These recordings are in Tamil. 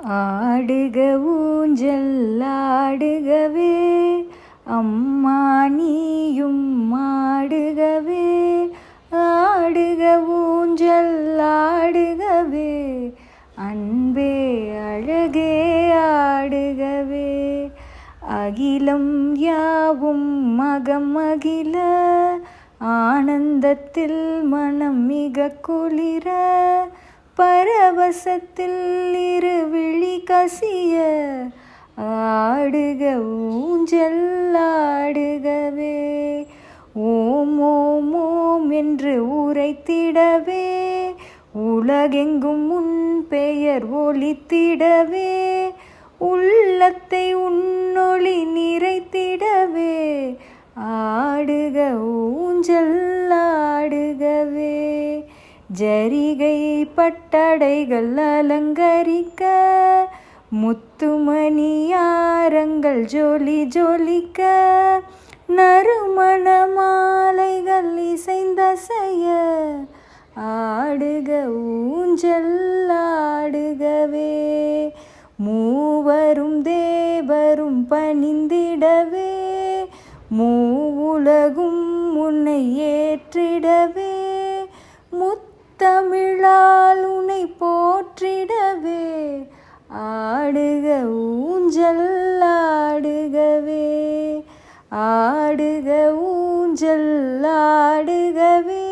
ஆடுக ஊஞ்சல் ஆடுகவே அம்மா நீயும் ஆடுகவே, ஆடுக ஊஞ்சல் ஆடுகவே அன்பே அழகே ஆடுகவே. அகிலம் யாவும் மகம் அகில ஆனந்தத்தில் மனம் மிக குளிர, பரவசத்தில் இருவிழி கசிய ஆடுக ஊஞ்சல் ஆடுகவே. ஓம் ஓம் ஓம் என்று உரைத்திடவே, உலகெங்கும் உன் பெயர் ஒலித்திடவே, உள்ளத்தை உன்னொளி நிறைத்திடவே ஆடுக ஊஞ்சல் ஆடுகவே. ஜரிகை பட்டடைகள் அலங்கரிக்க, முத்துமணியாரங்கள் ஜொலி ஜொலிக்க, நறுமண மாலைகள் இசைந்தசைய ஆடுக ஊஞ்சல் ஆடுகவே. மூவரும் தேவரும் பணிந்திடவே, மூவுலகும் உன்னை ஏற்றிடவே, முத்தமிழால் உன்னை போற்றிடவே ஆடுக ஊஞ்சல் ஆடுகவே. ஆடுக ஊஞ்சல் ஆடுகவே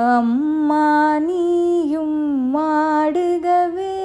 அம்மா நீயும் ஆடுகவே.